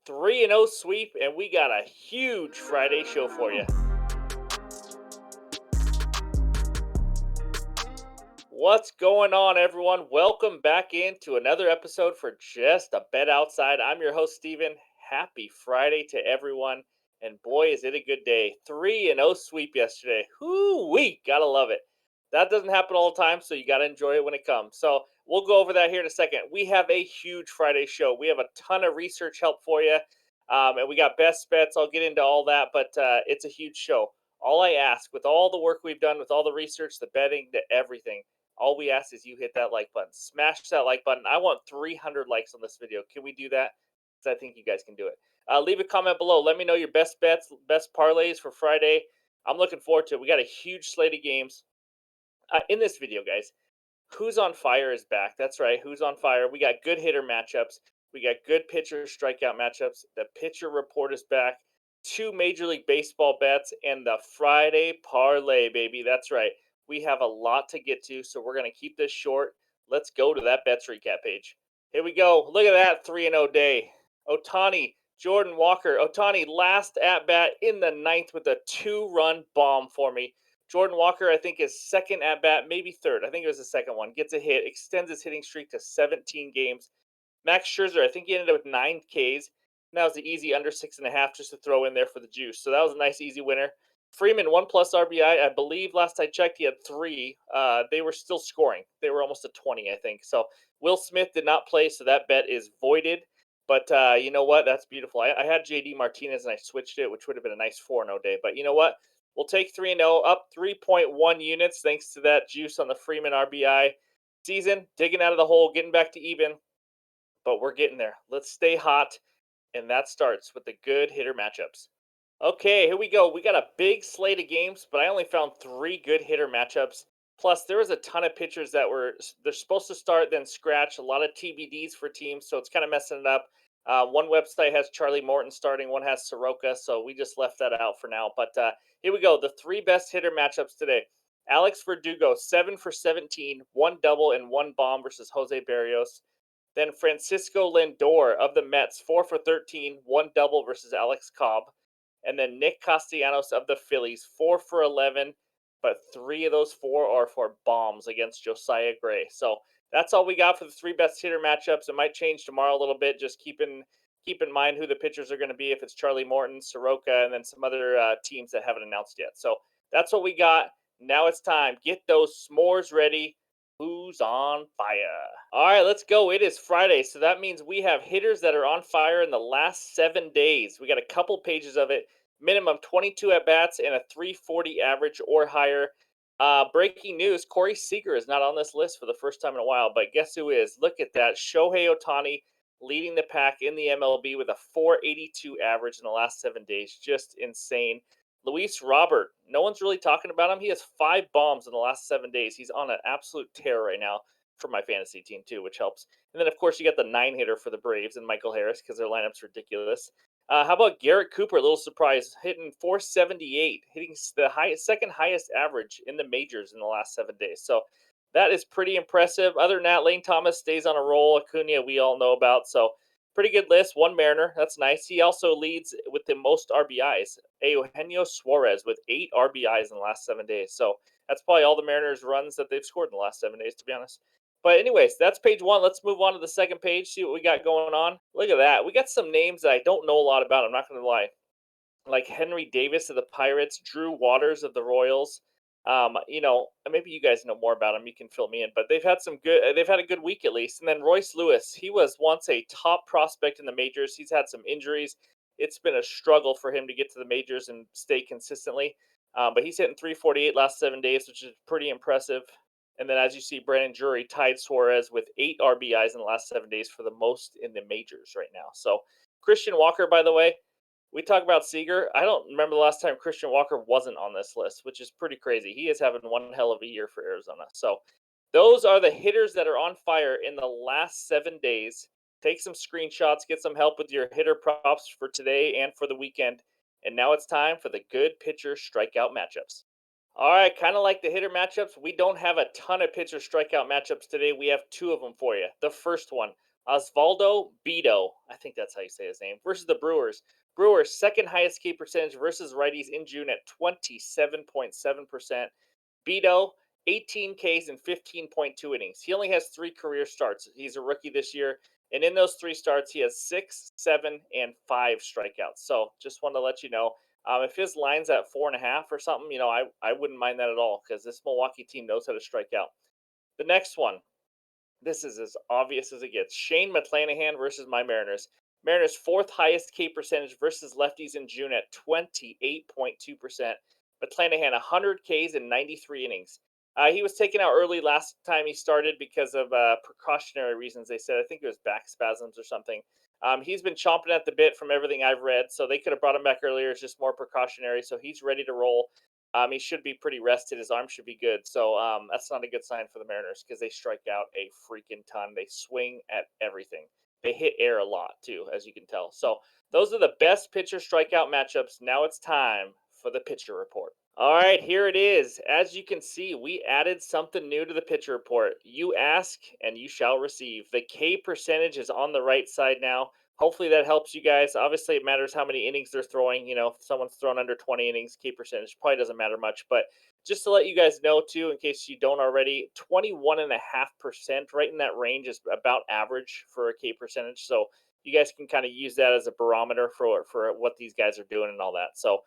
3-0 sweep, and we got a huge Friday show for you. What's going on, everyone? Welcome back into another episode for Just a Bet Outside. I'm your host, Steven. Happy Friday to everyone. And boy, is it a good day. 3-0 sweep yesterday. Whoo-wee, gotta love it. That doesn't happen all the time, so you gotta enjoy it when it comes. So we'll go over that here in a second. We have a huge Friday show. We have a ton of research help for you, and we got best bets. I'll get into all that, but it's a huge show. All I ask, with all the work we've done, with all the research, the betting, the everything, all we ask is you hit that like button. Smash that like button. I want 300 likes on this video. Can we do that? Because I think you guys can do it. Leave a comment below. Let me know your best bets, best parlays for Friday. I'm looking forward to it. We got a huge slate of games in this video, guys. Who's on fire is back. That's right. Who's on fire? We got good hitter matchups. We got good pitcher strikeout matchups. The pitcher report is back. Two Major League Baseball bets and the Friday parlay, baby. That's right. We have a lot to get to, so we're going to keep this short. Let's go to that bets recap page. Here we go. Look at that 3-0 day. Otani, Jordan Walker. Otani last at bat in the ninth with a 2-run bomb for me. Jordan Walker, I think, is second at bat, maybe third. I think it was the second one. Gets a hit, extends his hitting streak to 17 games. Max Scherzer, I think he ended up with 9 Ks. And that was the easy under 6.5 just to throw in there for the juice. So that was a nice, easy winner. Freeman, 1+ RBI. I believe last I checked, he had 3. They were still scoring. They were almost at 20, I think. So Will Smith did not play, so that bet is voided. But you know what? That's beautiful. I had JD Martinez and I switched it, which would have been a nice 4-0 day. But you know what? We'll take 3-0, up 3.1 units thanks to that juice on the Freeman RBI season. Digging out of the hole, getting back to even, but we're getting there. Let's stay hot, and that starts with the good hitter matchups. Okay, here we go. We got a big slate of games, but I only found 3 good hitter matchups. Plus, there was a ton of pitchers that they're supposed to start then scratch. A lot of TBDs for teams, so it's kind of messing it up. One website has Charlie Morton starting, one has Soroka, so we just left that out for now. But here we go. The 3 best hitter matchups today. Alex Verdugo, 7 for 17, 1 double and 1 bomb versus Jose Barrios. Then Francisco Lindor of the Mets, 4 for 13, 1 double versus Alex Cobb. And then Nick Castellanos of the Phillies, 4 for 11, but 3 of those 4 are for bombs against Josiah Gray. So that's all we got for the 3 best hitter matchups. It might change tomorrow a little bit. Just keep in mind who the pitchers are going to be if it's Charlie Morton, Soroka, and then some other teams that haven't announced yet. So that's what we got. Now it's time. Get those s'mores ready. Who's on fire? All right, let's go. It is Friday, so that means we have hitters that are on fire in the last 7 days. We got a couple pages of it. Minimum 22 at bats and a 340 average or higher. Breaking news: Corey Seager is not on this list for the first time in a while, but guess who is? Look at that. Shohei Otani leading the pack in the MLB with a 482 average in the last 7 days. Just insane. Luis Robert, no one's really talking about him. He has 5 bombs in the last 7 days. He's on an absolute tear right now for my fantasy team too, which helps. And then of course you got the 9 hitter for the Braves and Michael Harris because their lineup's ridiculous. How about Garrett Cooper? A little surprise, hitting 478, hitting the second highest average in the majors in the last 7 days. So that is pretty impressive. Other than that, Lane Thomas stays on a roll. Acuna, we all know about. So pretty good list. One Mariner, that's nice. He also leads with the most RBIs. Eugenio Suarez with 8 RBIs in the last 7 days. So that's probably all the Mariners' runs that they've scored in the last 7 days, to be honest. But anyways, that's page one. Let's move on to the second page, see what we got going on. Look at that. We got some names that I don't know a lot about. I'm not going to lie. Like Henry Davis of the Pirates, Drew Waters of the Royals. Maybe you guys know more about him. You can fill me in, but they've had some good. They've had a good week at least. And then Royce Lewis, he was once a top prospect in the majors. He's had some injuries. It's been a struggle for him to get to the majors and stay consistently. But he's hitting 348 last 7 days, which is pretty impressive. And then, as you see, Brandon Drury tied Suarez with 8 RBIs in the last 7 days for the most in the majors right now. So Christian Walker, by the way, we talk about Seager. I don't remember the last time Christian Walker wasn't on this list, which is pretty crazy. He is having one hell of a year for Arizona. So those are the hitters that are on fire in the last 7 days. Take some screenshots, get some help with your hitter props for today and for the weekend. And now it's time for the good pitcher strikeout matchups. All right, kind of like the hitter matchups, we don't have a ton of pitcher strikeout matchups today. We have 2 of them for you. The first one, Osvaldo Bido, I think that's how you say his name, versus the Brewers. Brewers, second highest K percentage versus righties in June at 27.7%. Beto, 18 Ks and 15.2 innings. He only has three career starts. He's a rookie this year. And in those three starts, he has 6, 7, and 5 strikeouts. So just wanted to let you know. If his line's at 4.5 or something, I wouldn't mind that at all because this Milwaukee team knows how to strike out. The next one, this is as obvious as it gets. Shane McClanahan versus my Mariners. Mariners' fourth highest K percentage versus lefties in June at 28.2%. McClanahan, 100 Ks in 93 innings. He was taken out early last time he started because of precautionary reasons, they said. I think it was back spasms or something. He's been chomping at the bit from everything I've read, so they could have brought him back earlier. It's just more precautionary, so he's ready to roll. He should be pretty rested. His arm should be good. So that's not a good sign for the Mariners because they strike out a freaking ton. They swing at everything. They hit air a lot too, as you can tell. So those are the best pitcher strikeout matchups. Now it's time for the pitcher report. All right, here it is. As you can see, we added something new to the pitcher report. You ask and you shall receive. The K percentage is on the right side now. Hopefully that helps you guys. Obviously, it matters how many innings they're throwing. If someone's thrown under 20 innings, K percentage probably doesn't matter much. But just to let you guys know, too, in case you don't already, 21.5%, right in that range, is about average for a K percentage. So you guys can kind of use that as a barometer for what these guys are doing and all that. So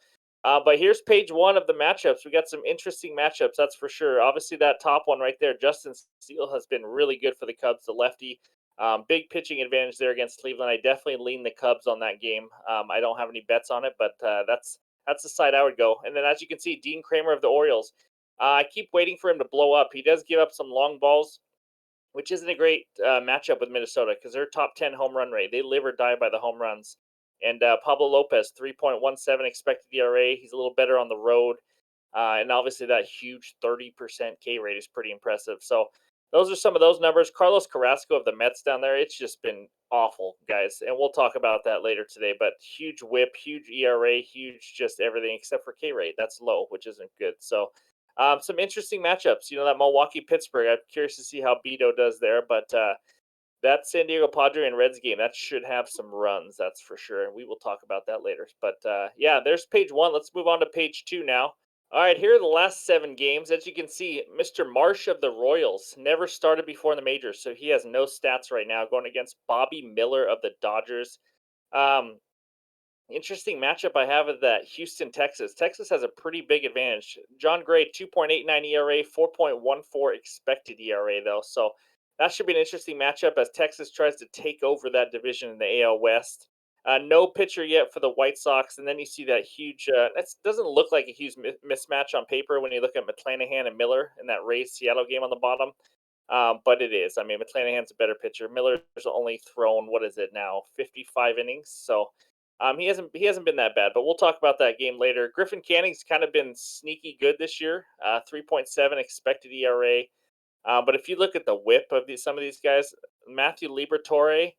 but here's page one of the matchups. We got some interesting matchups, that's for sure. Obviously, that top one right there, Justin Steele has been really good for the Cubs, the lefty. Big pitching advantage there against Cleveland. I definitely lean the Cubs on that game. I don't have any bets on it, but that's the side I would go. And then, as you can see, Dean Kramer of the Orioles. I keep waiting for him to blow up. He does give up some long balls, which isn't a great matchup with Minnesota because they're top 10 home run rate. They live or die by the home runs. And Pablo Lopez, 3.17 expected ERA. He's a little better on the road. And obviously, that huge 30% K rate is pretty impressive. So, those are some of those numbers. Carlos Carrasco of the Mets down there, it's just been awful, guys. And we'll talk about that later today. But huge whip, huge ERA, huge just everything except for K rate. That's low, which isn't good. So, some interesting matchups. That Milwaukee Pittsburgh. I'm curious to see how Beto does there. But that San Diego Padre and Reds game, that should have some runs, that's for sure. And we will talk about that later. But yeah, there's page one. Let's move on to page two now. All right, here are the last 7 games. As you can see, Mr. Marsh of the Royals never started before in the majors, so he has no stats right now, going against Bobby Miller of the Dodgers. Um, Interesting matchup I have is that Houston, Texas. Texas has a pretty big advantage. John Gray, 2.89 ERA, 4.14 expected ERA, though. So that should be an interesting matchup as Texas tries to take over that division in the AL West. No pitcher yet for the White Sox. And then you see that huge, that doesn't look like a huge mismatch on paper when you look at McClanahan and Miller in that Rays Seattle game on the bottom. But it is. I mean, McClanahan's a better pitcher. Miller's only thrown, what is it now, 55 innings. So he hasn't been that bad, but we'll talk about that game later. Griffin Canning's kind of been sneaky good this year. 3.7 expected ERA. But if you look at the whip of some of these guys, Matthew Liberatore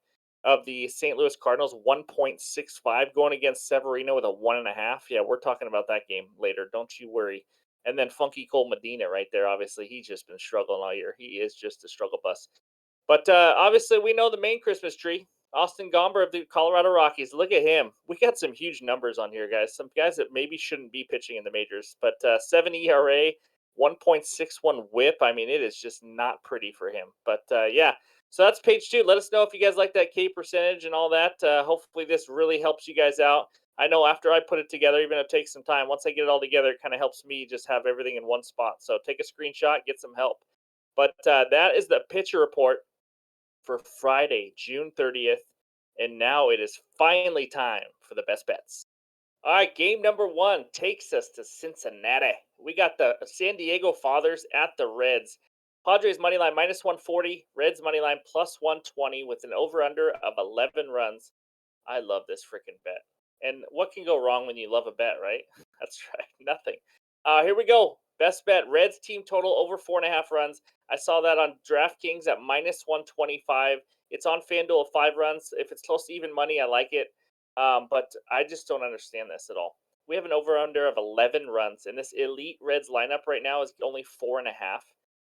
of the St. Louis Cardinals, 1.65 going against Severino with a 1.5. Yeah, we're talking about that game later. Don't you worry. And then Funky Cole Medina right there. Obviously, he's just been struggling all year. He is just a struggle bus. But obviously, we know the main Christmas tree, Austin Gomber of the Colorado Rockies. Look at him. We got some huge numbers on here, guys. Some guys that maybe shouldn't be pitching in the majors. But 7 ERA, 1.61 whip. I mean, it is just not pretty for him. But yeah, so that's page two. Let us know if you guys like that K percentage and all that. Hopefully, this really helps you guys out. I know after I put it together, even if it takes some time, once I get it all together, it kind of helps me just have everything in one spot. So take a screenshot, get some help. But that is the pitcher report for Friday, June 30th. And now it is finally time for the best bets. All right, game number one takes us to Cincinnati. We got the San Diego Fathers at the Reds. Padres money line minus 140, Reds money line plus 120 with an over under of 11 runs. I love this freaking bet. And what can go wrong when you love a bet, right? That's right, nothing. Here we go. Best bet Reds team total over 4.5 runs. I saw that on DraftKings at minus 125. It's on FanDuel at 5 runs. If it's close to even money, I like it. But I just don't understand this at all. We have an over under of 11 runs, and this elite Reds lineup right now is only 4.5.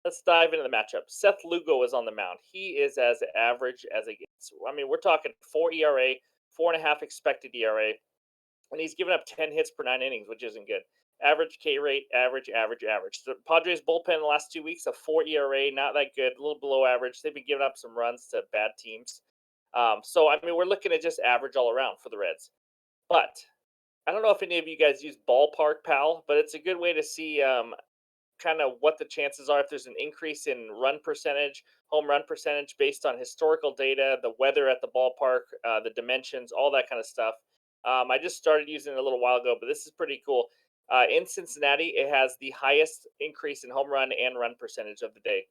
Let's dive into the matchup. Seth Lugo is on the mound. He is as average as it gets. I mean, we're talking 4 ERA, 4.5 expected ERA, and he's given up 10 hits per 9 innings, which isn't good. Average K rate, average, average, average. The Padres bullpen in the last 2 weeks, a 4 ERA, not that good, a little below average. They've been giving up some runs to bad teams. So, I mean, we're looking at just average all around for the Reds. But I don't know if any of you guys use Ballpark Pal, but it's a good way to see kind of what the chances are if there's an increase in run percentage, home run percentage based on historical data, the weather at the ballpark, the dimensions, all that kind of stuff. I just started using it a little while ago, but this is pretty cool. In Cincinnati, it has the highest increase in home run and run percentage of the day,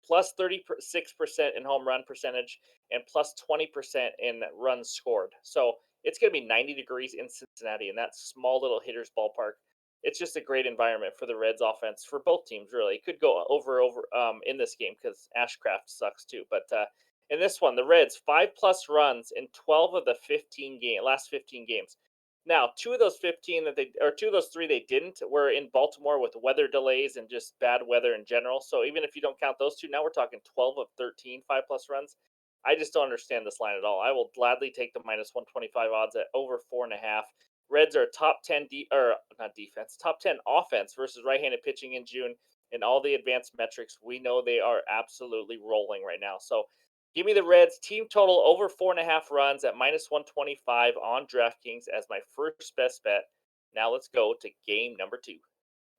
plus 36% in home run percentage and plus 20% in runs scored. So it's going to be 90 degrees in Cincinnati in that small little hitter's ballpark. It's just a great environment for the Reds offense for both teams, really. It could go over in this game because Ashcraft sucks too. But in this one, the Reds 5+ runs in 12 of the last 15 games. Now, two of those 15 that they or two of those three they didn't were in Baltimore with weather delays and just bad weather in general. So even if you don't count those two, now we're talking 12 of 13 5+ runs. I just don't understand this line at all. I will gladly take the minus 125 odds at over 4.5. Reds are top 10 or not defense, top 10 offense versus right-handed pitching in June. In all the advanced metrics, we know they are absolutely rolling right now. So give me the Reds team total over 4.5 runs at minus 125 on DraftKings as my first best bet. Now let's go to game number two.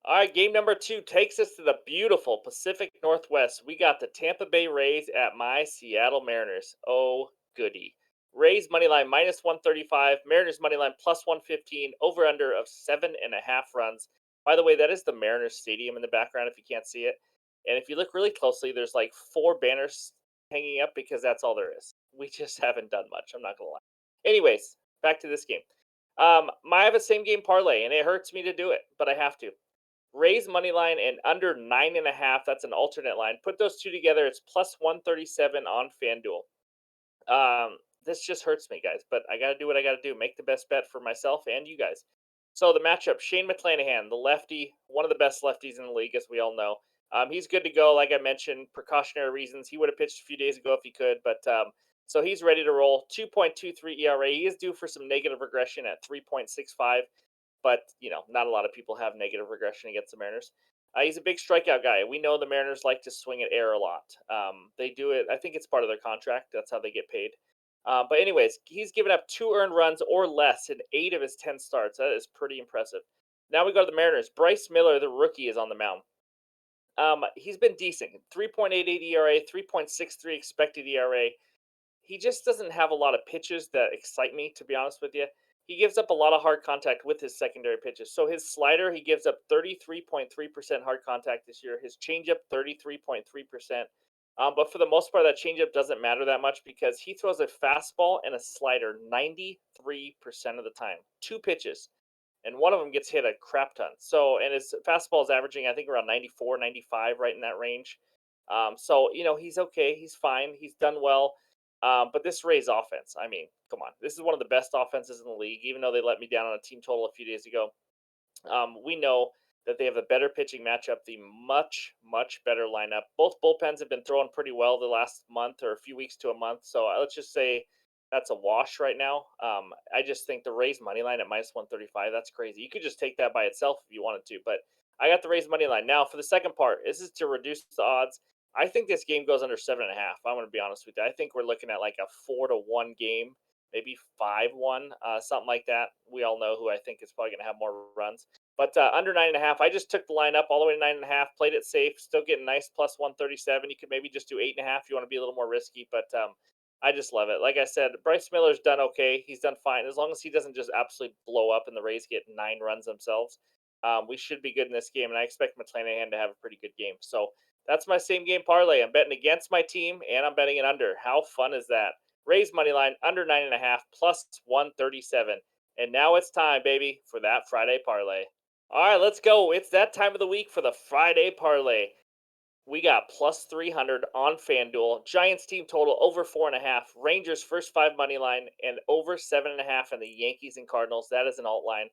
All right, game number two takes us to the beautiful Pacific Northwest. We got the Tampa Bay Rays at my Seattle Mariners. Oh, goody. Rays money line minus 135, Mariners money line plus 115, over under of 7.5 runs. By the way, that is the Mariners Stadium in the background if you can't see it. And if you look really closely, there's like 4 banners hanging up because that's all there is. We just haven't done much. I'm not going to lie. Anyways, back to this game. I have a same game parlay, and it hurts me to do it, but I have to. Raise money line and under 9.5. That's an alternate line. Put those two together. It's plus 137 on FanDuel. This just hurts me, guys, but I got to do what I got to do. Make the best bet for myself and you guys. So the matchup: Shane McClanahan, the lefty, one of the best lefties in the league, as we all know. He's good to go. Like I mentioned, precautionary reasons. He would have pitched a few days ago if he could, but so he's ready to roll. 2.23 ERA. He is due for some negative regression at 3.65, but not a lot of people have negative regression against the Mariners. He's a big strikeout guy. We know the Mariners like to swing at air a lot. They do it. I think it's part of their contract. That's how they get paid. But anyways, he's given up 2 earned runs or less in 8 of his 10 starts. That is pretty impressive. Now we go to the Mariners. Bryce Miller, the rookie, is on the mound. He's been decent. 3.88 ERA, 3.63 expected ERA. He just doesn't have a lot of pitches that excite me, to be honest with you. He gives up a lot of hard contact with his secondary pitches. So his slider, he gives up 33.3% hard contact this year. His changeup, 33.3%. But for the most part, that changeup doesn't matter that much because he throws a fastball and a slider 93% of the time. Two pitches, and one of them gets hit a crap ton. So, and his fastball is averaging, I think, around 94, 95, right in that range. So, he's okay. He's fine. He's done well. But this Rays offense, I mean, come on. This is one of the best offenses in the league, even though they let me down on a team total a few days ago. We know that they have a better pitching matchup, the much, much better lineup. Both bullpens have been throwing pretty well the last month or a few weeks to a month. So let's just say that's a wash right now. I just think the Rays money line at minus 135, that's crazy. You could just take that by itself if you wanted to, but I got the Rays money line. Now, for the second part, this is to reduce the odds. I think this game goes under 7.5. I'm going to be honest with you. I think we're looking at like a 4-1 game, maybe 5-1, something like that. We all know who I think is probably going to have more runs. But under 9.5, I just took the line up all the way to 9.5, played it safe, still getting nice plus 137. You could maybe just do 8.5 if you want to be a little more risky, but I just love it. Like I said, Bryce Miller's done okay. He's done fine. As long as he doesn't just absolutely blow up and the Rays get 9 runs themselves, we should be good in this game, and I expect McClanahan to have a pretty good game. So that's my same game parlay. I'm betting against my team, and I'm betting it under. How fun is that? Rays money line under 9.5 plus 137. And now it's time, baby, for that Friday parlay. All right, let's go. It's that time of the week for the Friday parlay. We got plus 300 on FanDuel. Giants team total over 4.5. Rangers first 5 money line and over 7.5 in the Yankees and Cardinals. That is an alt line.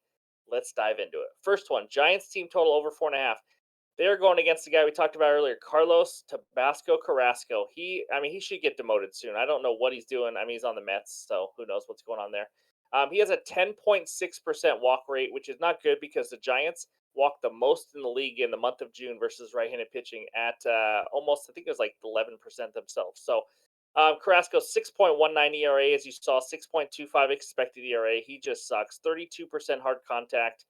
Let's dive into it. First one, Giants team total over 4.5. They're going against the guy we talked about earlier, Carlos Tabasco Carrasco. He should get demoted soon. I don't know what he's doing. He's on the Mets, so who knows what's going on there. He has a 10.6% walk rate, which is not good because the Giants walked the most in the league in the month of June versus right-handed pitching at almost, I think it was like 11% themselves. So Carrasco 6.19 ERA, as you saw, 6.25 expected ERA. He just sucks. 32% hard contact.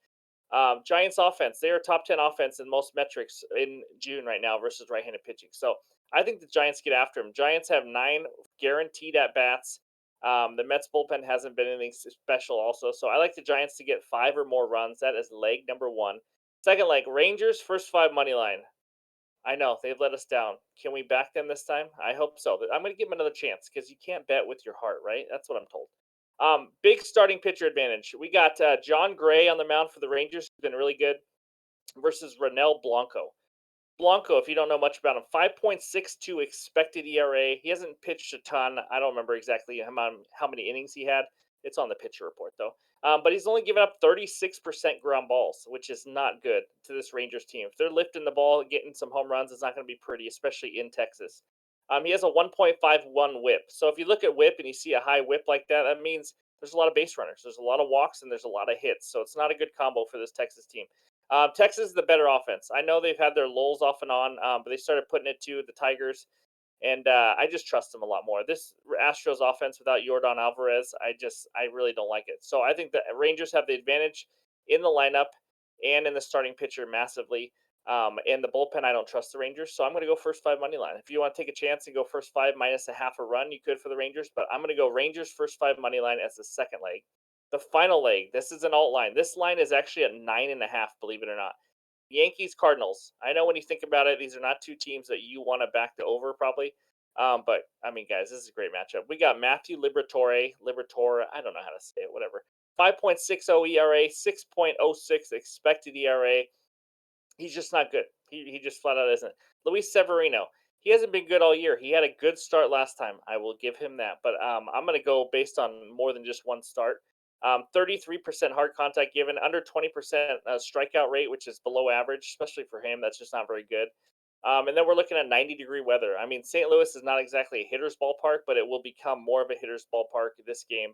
Giants offense, they are top 10 offense in most metrics in June right now versus right-handed pitching. So I think the Giants get after him. Giants have 9 guaranteed at bats. The Mets bullpen hasn't been anything special also. So I like the Giants to get 5 or more runs. That is leg number 1. Second leg, Rangers first 5 money line. I know they've let us down. Can we back them this time? I hope so. I'm going to give them another chance because you can't bet with your heart, right? That's what I'm told. Big starting pitcher advantage. We got John Gray on the mound for the Rangers, who's been really good, versus Ronel Blanco. Blanco, if you don't know much about him, 5.62 expected ERA. He hasn't pitched a ton. I don't remember exactly how many innings he had. It's on the pitcher report, though. But he's only given up 36% ground balls, which is not good to this Rangers team. If they're lifting the ball, getting some home runs, it's not going to be pretty, especially in Texas. He has a 1.51 whip. So if you look at whip and you see a high whip like that, that means there's a lot of base runners. There's a lot of walks and there's a lot of hits. So it's not a good combo for this Texas team. Texas is the better offense. I know they've had their lulls off and on, but they started putting it to the Tigers, and I just trust them a lot more. This Astros offense without Yordan Alvarez, I really don't like it. So I think the Rangers have the advantage in the lineup and in the starting pitcher massively. And the bullpen, I don't trust the Rangers, so I'm going to go first 5 money line. If you want to take a chance and go first 5 minus a half a run, you could for the Rangers, but I'm going to go Rangers first 5 money line as the second leg. The final leg, this is an alt line. This line is actually at 9.5, believe it or not. Yankees Cardinals. I know when you think about it, these are not two teams that you want to back to over probably. But I mean, guys, this is a great matchup. We got Matthew Liberatore. I don't know how to say it. Whatever. 5.60 ERA, 6.06 expected ERA. He's just not good. He just flat out isn't. Luis Severino. He hasn't been good all year. He had a good start last time. I will give him that. But I'm going to go based on more than just one start. 33% hard contact given, under 20% strikeout rate, which is below average, especially for him. That's just not very good. And then we're looking at 90-degree weather. I mean, St. Louis is not exactly a hitter's ballpark, but it will become more of a hitter's ballpark this game.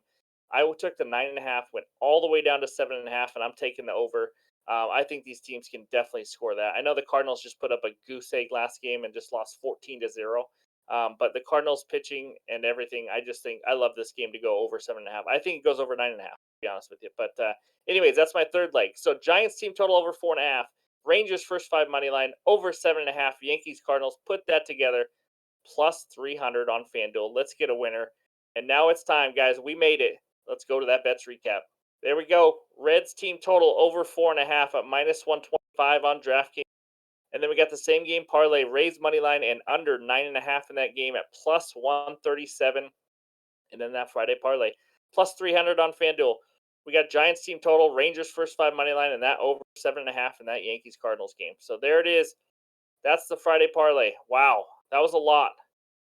I took the 9.5, went all the way down to 7.5, and I'm taking the over. I think these teams can definitely score that. I know the Cardinals just put up a goose egg last game and just lost 14-0. But the Cardinals pitching and everything, I just think I love this game to go over 7.5. I think it goes over 9.5. To be honest with you, but anyways, that's my third leg. So Giants team total over 4.5. Rangers first 5 money line over 7.5. Yankees Cardinals, put that together plus 300 on FanDuel. Let's get a winner. And now it's time, guys. We made it. Let's go to that bets recap. There we go. Reds team total over 4.5 at minus 125 on DraftKings. And then we got the same game parlay, Rays money line and under 9.5 in that game at plus 137. And then that Friday parlay, plus 300 on FanDuel. We got Giants team total, Rangers first 5 money line, and that over 7.5 in that Yankees Cardinals game. So there it is. That's the Friday parlay. Wow, that was a lot.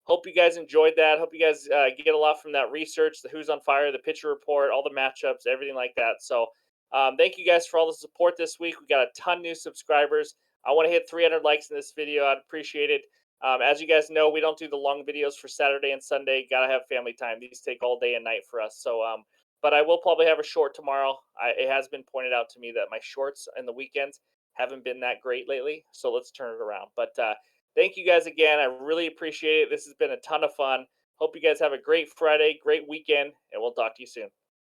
Hope you guys enjoyed that. Hope you guys get a lot from that research, the Who's on Fire, the pitcher report, all the matchups, everything like that. So thank you guys for all the support this week. We got a ton new subscribers. I want to hit 300 likes in this video. I'd appreciate it. As you guys know, we don't do the long videos for Saturday and Sunday. Got to have family time. These take all day and night for us. So, but I will probably have a short tomorrow. It has been pointed out to me that my shorts in the weekends haven't been that great lately. So let's turn it around. But thank you guys again. I really appreciate it. This has been a ton of fun. Hope you guys have a great Friday, great weekend, and we'll talk to you soon.